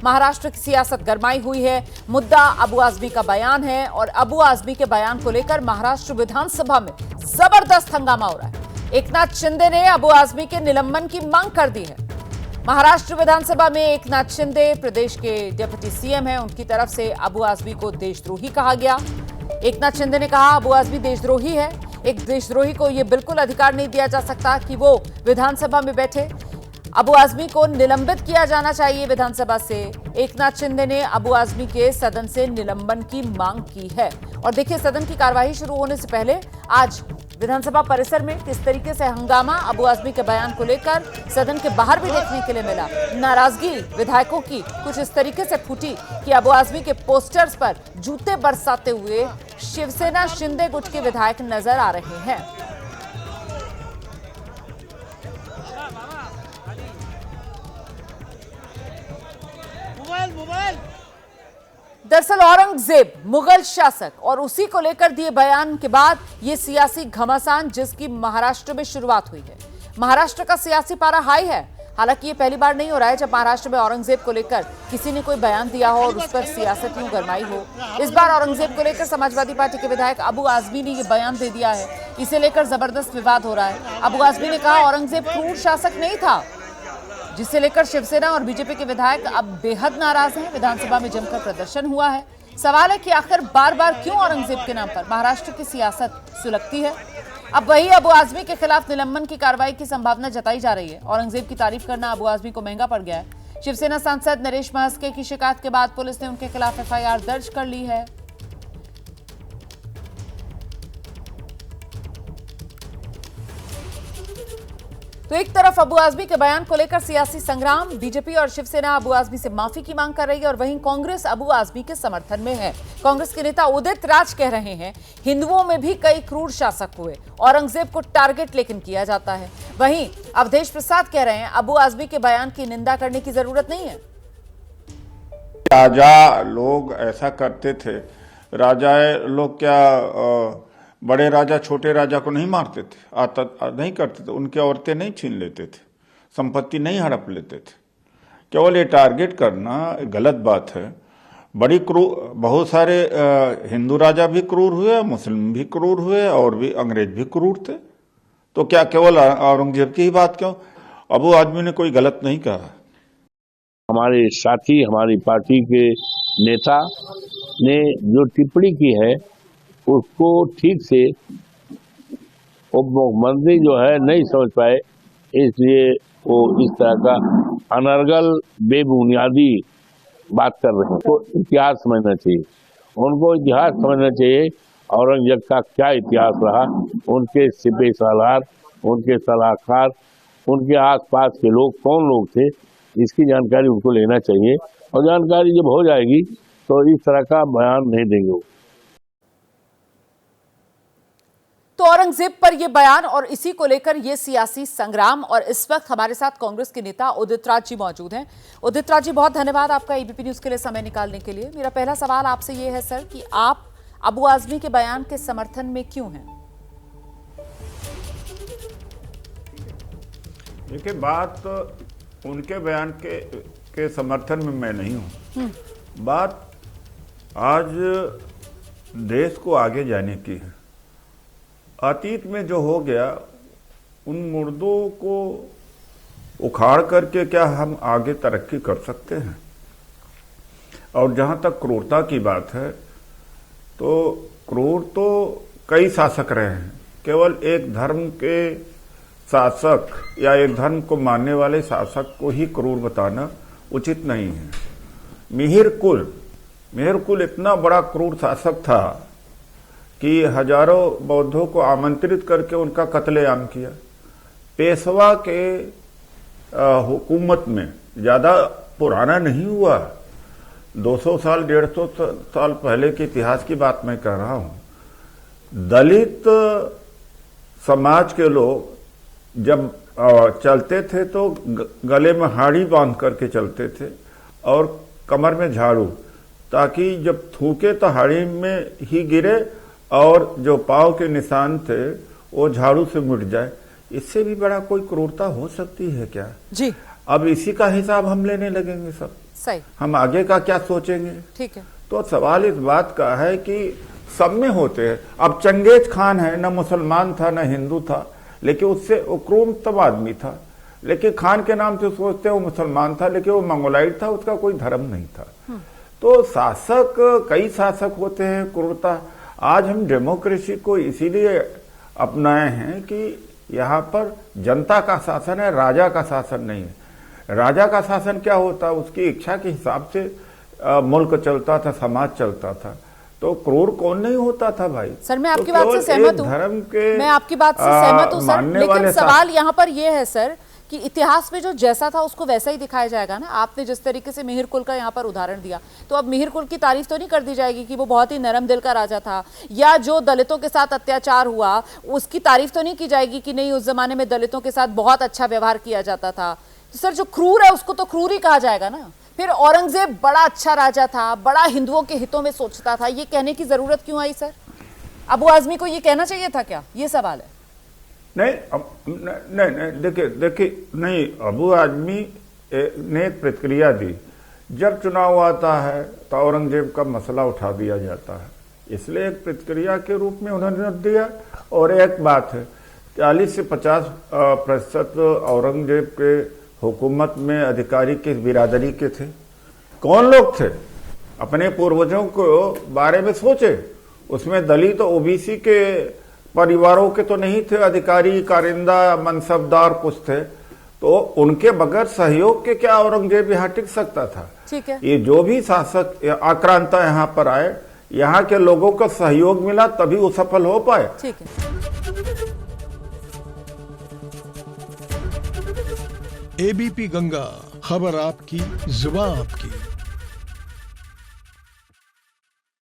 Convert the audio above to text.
महाराष्ट्र की सियासत गरमाई हुई है। मुद्दा अबू आजमी का बयान है और अबू आजमी के बयान को लेकर महाराष्ट्र विधानसभा में जबरदस्त हंगामा हो रहा है। एकनाथ शिंदे ने अबू आजमी के निलंबन की मांग कर दी है। महाराष्ट्र विधानसभा में एकनाथ शिंदे प्रदेश के डिप्टी सीएम हैं, उनकी तरफ से अबू आजमी को देशद्रोही कहा गया। एकनाथ शिंदे ने कहा अबू आजमी देशद्रोही है। एक देशद्रोही को यह बिल्कुल अधिकार नहीं दिया जा सकता कि वो विधानसभा में बैठे। अबू आजमी को निलंबित किया जाना चाहिए विधानसभा से। एकनाथ शिंदे ने अबू आजमी के सदन से निलंबन की मांग की है। और देखिए, सदन की कार्यवाही शुरू होने से पहले आज विधानसभा परिसर में किस तरीके से हंगामा अबू आजमी के बयान को लेकर सदन के बाहर भी देखने के लिए मिला। नाराजगी विधायकों की कुछ इस तरीके से फूटी कि अबू आजमी के पोस्टर्स पर जूते बरसाते हुए शिवसेना शिंदे गुट के विधायक नजर आ रहे हैं। दरअसल औरंगजेब मुगल शासक और उसी को लेकर दिए बयान के बाद ये सियासी घमासान जिसकी महाराष्ट्र में शुरुआत हुई है। महाराष्ट्र का सियासी पारा हाई है। हालांकि ये पहली बार नहीं हो रहा है जब महाराष्ट्र में औरंगजेब को लेकर किसी ने कोई बयान दिया हो और उस पर सियासत यूं गरमाई हो। इस बार औरंगजेब को लेकर समाजवादी पार्टी के विधायक अबू आजमी ने ये बयान दे दिया है। इसे लेकर जबरदस्त विवाद हो रहा है। अबू आजमी ने कहा औरंगजेब क्रूर शासक नहीं था, जिसे लेकर शिवसेना और बीजेपी के विधायक अब बेहद नाराज हैं। विधानसभा में जमकर प्रदर्शन हुआ है। सवाल है कि आखिर बार बार क्यों औरंगजेब के नाम पर महाराष्ट्र की सियासत सुलगती है। अब वही अबू आजमी के खिलाफ निलंबन की कार्रवाई की संभावना जताई जा रही है। औरंगजेब की तारीफ करना अबू आजमी को महंगा पड़ गया है। शिवसेना सांसद नरेश महास्के की शिकायत के बाद पुलिस ने उनके खिलाफ एफआईआर दर्ज कर ली है। तो एक तरफ अबू आजमी के बयान को लेकर सियासी संग्राम, बीजेपी और शिवसेना अबू आजमी से माफी की मांग कर रही है और वहीं कांग्रेस अबू आजमी के समर्थन में है। कांग्रेस के नेता उदित राज कह रहे हैं हिंदुओं में भी कई क्रूर शासक हुए, औरंगजेब को टारगेट लेकिन किया जाता है। वहीं अवधेश प्रसाद कह रहे हैं अबू आजमी के बयान की निंदा करने की जरूरत नहीं है। राजा लोग ऐसा करते थे। राजा लोग क्या बड़े राजा छोटे राजा को नहीं मारते थे, नहीं करते थे। उनके औरतें नहीं छीन लेते थे, संपत्ति नहीं हड़प लेते थे। केवल ये टारगेट करना गलत बात है। बड़ी क्रूर, बहुत सारे हिंदू राजा भी क्रूर हुए, मुस्लिम भी क्रूर हुए और भी अंग्रेज भी क्रूर थे। तो क्या केवल औरंगजेब की ही बात क्यों? अबू आजमी ने कोई गलत नहीं कहा। हमारे साथी, हमारी पार्टी के नेता ने जो टिप्पणी की है उसको ठीक से उप मुख्यमंत्री जो है नहीं समझ पाए, इसलिए वो इस तरह का अनर्गल बेबुनियादी बात कर रहे हैं। तो इतिहास समझना चाहिए, उनको इतिहास समझना चाहिए। औरंगजेब का क्या इतिहास रहा, उनके सिपह सालार, उनके सलाहकार, उनके आसपास के लोग कौन लोग थे, इसकी जानकारी उनको लेना चाहिए। और जानकारी जब हो जाएगी तो इस तरह का बयान नहीं देंगे। तो औरंगजेब पर यह बयान और इसी को लेकर यह सियासी संग्राम। और इस वक्त हमारे साथ कांग्रेस के नेता उदित राज जी मौजूद हैं। उदित राज जी, बहुत धन्यवाद आपका एबीपी न्यूज के लिए समय निकालने के लिए। मेरा पहला सवाल आपसे यह है सर कि आप अबू आजमी के बयान के समर्थन में क्यों हैं? देखिए, बात उनके बयान के समर्थन में मैं नहीं हूं। बात आज देश को आगे जाने की है। अतीत में जो हो गया उन मुर्दों को उखाड़ करके क्या हम आगे तरक्की कर सकते हैं? और जहां तक क्रूरता की बात है तो क्रूर तो कई शासक रहे हैं। केवल एक धर्म के शासक या एक धर्म को मानने वाले शासक को ही क्रूर बताना उचित नहीं है। मिहिर कुल इतना बड़ा क्रूर शासक था कि हजारों बौद्धों को आमंत्रित करके उनका कत्लेआम किया। पेशवा के हुकूमत में ज्यादा पुराना नहीं हुआ, 200 साल 150 साल पहले के इतिहास की बात मैं कर रहा हूं। दलित समाज के लोग जब चलते थे तो गले में हाड़ी बांध करके चलते थे और कमर में झाड़ू, ताकि जब थूके तो हाड़ी में ही गिरे और जो पांव के निशान थे वो झाड़ू से मिट जाए। इससे भी बड़ा कोई क्रूरता हो सकती है क्या? जी, अब इसी का हिसाब हम लेने लगेंगे सब। सही, हम आगे का क्या सोचेंगे? ठीक है। तो सवाल इस बात का है कि सब में होते हैं। अब चंगेज खान है, न मुसलमान था न हिंदू था, लेकिन उससे वो क्रूरतम आदमी था, लेकिन खान के नाम से सोचते वो मुसलमान था, लेकिन वो मंगोलाइट था, उसका कोई धर्म नहीं था। तो शासक, कई शासक होते हैं, क्रूरता। आज हम डेमोक्रेसी को इसीलिए अपनाए हैं कि यहाँ पर जनता का शासन है, राजा का शासन नहीं है। राजा का शासन क्या होता? उसकी इच्छा के हिसाब से मुल्क चलता था, समाज चलता था। तो क्रूर कौन नहीं होता था भाई? सर मैं आपकी तो बात से सहमत हूँ, धर्म के मैं आपकी बात से सहमत हूँ सर, लेकिन सवाल यहाँ पर यह है सर कि इतिहास में जो जैसा था उसको वैसा ही दिखाया जाएगा ना। आपने जिस तरीके से मिहिर कुल का यहाँ पर उदाहरण दिया, तो अब मिहिर कुल की तारीफ तो नहीं कर दी जाएगी कि वो बहुत ही नरम दिल का राजा था, या जो दलितों के साथ अत्याचार हुआ उसकी तारीफ तो नहीं की जाएगी कि नहीं उस जमाने में दलितों के साथ बहुत अच्छा व्यवहार किया जाता था। तो सर जो क्रूर है उसको तो क्रूर ही कहा जाएगा ना। फिर औरंगजेब बड़ा अच्छा राजा था, बड़ा हिंदुओं के हितों में सोचता था, ये कहने की जरूरत क्यों आई सर? अबू आजमी को ये कहना चाहिए था क्या? ये सवाल है। नहीं, देखिए नहीं, अबू आजमी ने एक प्रतिक्रिया दी। जब चुनाव आता है तो औरंगजेब का मसला उठा दिया जाता है, इसलिए एक प्रतिक्रिया के रूप में उन्होंने दिया। और एक बात है, 40 से 50% औरंगजेब के हुकूमत में अधिकारी किस बिरादरी के थे? कौन लोग थे? अपने पूर्वजों को बारे में सोचे। उसमें दलित ओबीसी के परिवारों के तो नहीं थे अधिकारी, कारिंदा, मनसबदार कुछ थे। तो उनके बगैर सहयोग के क्या औरंगजेब यहाँ टिक सकता था? ठीक है। ये जो भी शासक आक्रांता यहाँ पर आए, यहाँ के लोगों का सहयोग मिला तभी वो सफल हो पाए। ठीक है। एबीपी गंगा, खबर आपकी, जुबान आपकी।